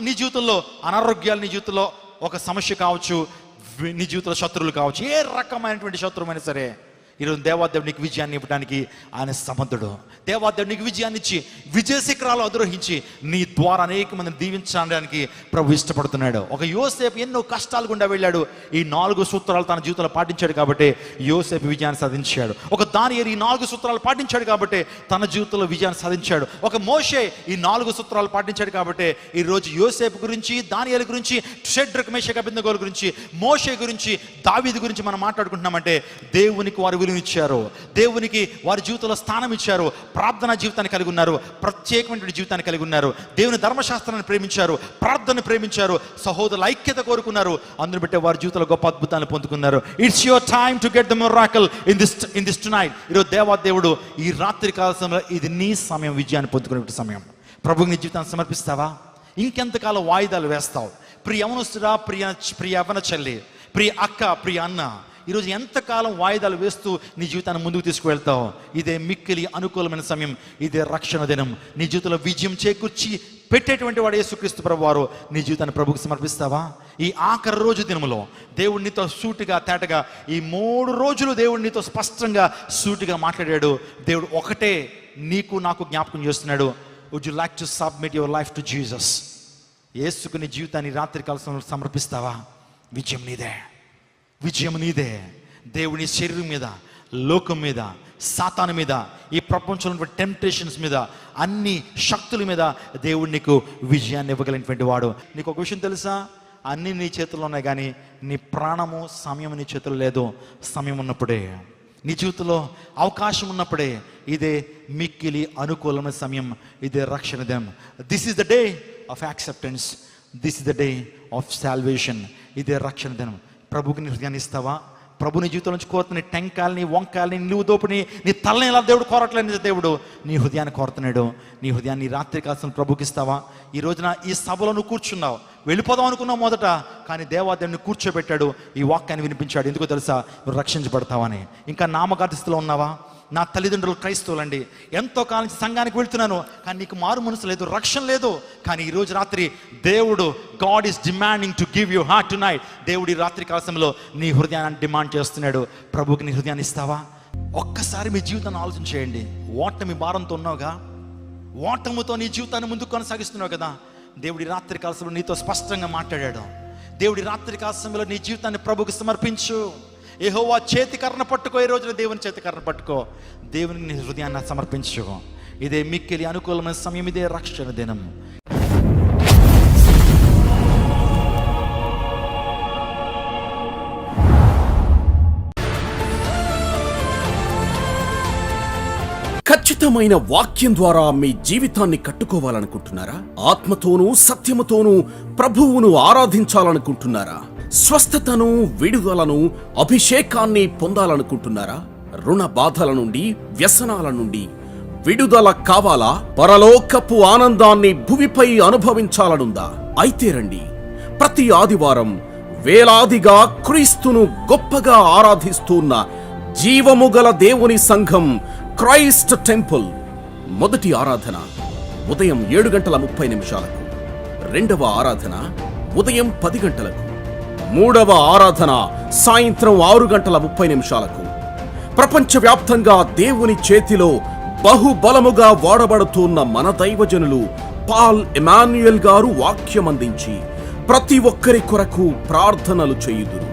నీ జీవితంలో అనారోగ్యాలు నీ జీవితంలో ఒక సమస్య కావచ్చు, నీ జీవితంలో శత్రువులు కావచ్చు, ఏ రకమైనటువంటి శత్రువైనా సరే ఈరోజు దేవాదేవుడు నీకు విజయాన్ని ఇవ్వడానికి ఆయన సమర్థుడు. దేవాదేవుడు నీకు విజయాన్ని ఇచ్చి విజయ శిఖరాలు అధిరోహించి నీ ద్వారా అనేక మందిని దీవించడానికి ప్రభు ఇష్టపడుతున్నాడు. ఒక యోసేపు ఎన్నో కష్టాలు గుండా వెళ్ళాడు. ఈ 4 సూత్రాలు తన జీవితంలో పాటించాడు కాబట్టి యోసేపు విజయాన్ని సాధించాడు. ఒక దానియేలు ఈ 4 సూత్రాలు పాటించాడు కాబట్టి తన జీవితంలో విజయాన్ని సాధించాడు. ఒక మోషే ఈ 4 సూత్రాలు పాటించాడు కాబట్టి ఈరోజు యోసేపు గురించి, దానియేలు గురించి, షడ్రక్ మేషక్ అబేద్నెగోల గురించి, మోషే గురించి, దావీదు గురించి మనం మాట్లాడుకుంటున్నామంటే దేవునికి వారు ఇచ్చారు, దేవునికి వారి జీవితంలో స్థానం ఇచ్చారు, ప్రార్థనా జీవితాన్ని కలిగి ఉన్నారు, ప్రత్యేకమైన జీవితాన్ని కలిగి ఉన్నారు, దేవుని ధర్మశాస్త్రాన్ని ప్రేమించారు, ప్రార్థనను ప్రేమించారు, సహోదరుల ఐక్యత కోరుకున్నారు. అందును బట్టే వారి జీవితంలో గొప్ప అద్భుతాన్ని పొందుకున్నారు. It's your time to get the miracle in this tonight. ఈరోజు దేవాదేవుడు ఈ రాత్రి కాల సమయంలో ఇది నీ సమయం, విజయాన్ని పొందుకునే సమయం. ప్రభువుకి నీ జీవితాన్ని సమర్పిస్తావా? ఇంకెంతకాలం వాయిదాలు వేస్తావు? ప్రియ యవనస్తుడా, ప్రియ యవన చెల్లి, ప్రియ అక్క, ప్రియ అన్న, ఈరోజు ఎంతకాలం వాయిదాలు వేస్తూ నీ జీవితాన్ని ముందుకు తీసుకువెళ్తావు? ఇదే మిక్కిలి అనుకూలమైన సమయం, ఇదే రక్షణ దినం. నీ జీవితంలో విజయం చేకూర్చి పెట్టేటువంటి వాడు యేసుక్రీస్తు ప్రభు వారు. నీ జీవితాన్ని ప్రభుకు సమర్పిస్తావా? ఈ ఆఖరి రోజు దినములో దేవుడు నీతో సూటిగా తేటగా ఈ 3 రోజులు దేవుడు నీతో స్పష్టంగా సూటిగా మాట్లాడాడు. దేవుడు ఒకటే నీకు నాకు జ్ఞాపకం చేస్తున్నాడు. Would you like to submit your life to Jesus? యేసుకు నీ జీవితాన్ని రాత్రి కాలం సమర్పిస్తావా? విజయం నీదే, విజయం నీదే. దేవుని శరీరం మీద, లోకం మీద, సాతాను మీద, ఈ ప్రపంచంలో టెంప్టేషన్స్ మీద, అన్ని శక్తుల మీద దేవుడు నీకు విజయాన్ని ఇవ్వగలిగినటువంటి వాడు. నీకు ఒక విషయం తెలుసా? అన్నీ నీ చేతుల్లో ఉన్నాయి, కానీ నీ ప్రాణము, సమయం నీ చేతుల్లో లేదు. సమయం ఉన్నప్పుడే, నీ జీవితంలో అవకాశం ఉన్నప్పుడే ఇదే మిక్కిలి అనుకూలమైన సమయం, ఇదే రక్షణ దినం. This is the day of acceptance, this is the day of salvation. ఇదే రక్షణ దినం. ప్రభుకి నీ హృదయాన్ని ఇస్తావా? ప్రభుని జీవితం నుంచి కోరుతున్న టెంకాయలని, వంకాయలని, నిలువు దోపిని, నీ తలని ఎలా దేవుడు కోరట్లేదు, దేవుడు నీ హృదయాన్ని కోరుతున్నాడు. నీ హృదయాన్ని రాత్రి కాల్సిన ప్రభుకి ఇస్తావా? ఈ రోజున ఈ సభలో నువ్వు కూర్చున్నావు, వెళ్ళిపోదాం అనుకున్నావు మొదట, కానీ దేవాదేవుని కూర్చోబెట్టాడు, ఈ వాక్యాన్ని వినిపించాడు. ఎందుకో తెలుసా? నువ్వు రక్షించబడతావని. ఇంకా నామకార్థస్థితిలో ఉన్నావా? నా తల్లిదండ్రులు క్రైస్తవులండి, ఎంతో కాలం నుంచి సంఘానికి వెళ్తున్నాను, కానీ నీకు మారు మనసు లేదు, రక్షణ లేదు. కానీ ఈరోజు రాత్రి దేవుడు, God is demanding to give you heart to night. దేవుడు ఈ రాత్రి కాలంలో నీ హృదయాన్ని డిమాండ్ చేస్తున్నాడు. ప్రభుకి నీ హృదయాన్ని ఇస్తావా? ఒక్కసారి మీ జీవితాన్ని ఆలోచన చేయండి. ఓటమి భారంతో ఉన్నావుగా, ఓటముతో నీ జీవితాన్ని ముందుకు కొనసాగిస్తున్నావు కదా. దేవుడి రాత్రి కాలంలో నీతో స్పష్టంగా మాట్లాడాడు. దేవుడి రాత్రి కాలంలో నీ జీవితాన్ని ప్రభుకి సమర్పించు. యెహోవా చేతికర్ర పట్టుకో, ఈ రోజున దేవుని చేతికర్ర పట్టుకో, దేవునికి నీ హృదయాన్ని సమర్పించు. ఇదే మిక్కిలి అనుకూలమైన సమయం, ఇదే రక్షణ దినం. ఖచ్చితమైన వాక్యం ద్వారా మీ జీవితాన్ని కట్టుకోవాలనుకుంటున్నారా? ఆత్మతోనూ సత్యముతోనూ ప్రభువును ఆరాధించాలనుకుంటున్నారా? స్వస్థతను, విడుదలను, అభిషేకాన్ని పొందాలనుకుంటున్నారా? రుణ బాధల నుండి, వ్యసనాల నుండి విడుదల కావాలా? పరలోకపు ఆనందాన్ని భువిపై అనుభవించాలనుందా? అయితే రండి. ప్రతి ఆదివారం వేలాదిగా క్రీస్తును గొప్పగా ఆరాధిస్తున్న జీవము గల దేవుని సంఘం క్రైస్ట్ టెంపుల్ మొదటి ఆరాధన ఉదయం 7:30 రెండవ ఆరాధన ఉదయం 10 గంటలకు, మూడవ ఆరాధన సాయంత్రం 6:30 ప్రపంచవ్యాప్తంగా దేవుని చేతిలో బహుబలముగా వాడబడుతున్న మన దైవజనులు పాల్ ఎమాన్యుయల్ గారు వాక్యమందించి ప్రతి ఒక్కరి కొరకు ప్రార్థనలు చేయుదురు.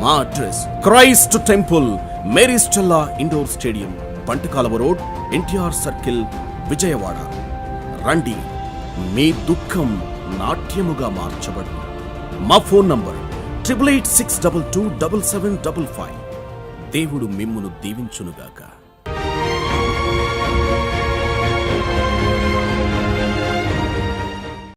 మా address Christ temple, Mary Stella indoor stadium, Pantakalava road, NTR circle, Vijayawada. రండి, మీ దుఃఖం నాట్యముగా మార్చబడు. మా ఫోన్ నంబర్ 8886227755. దేవుడు మిమ్మును దీవించునుగాక.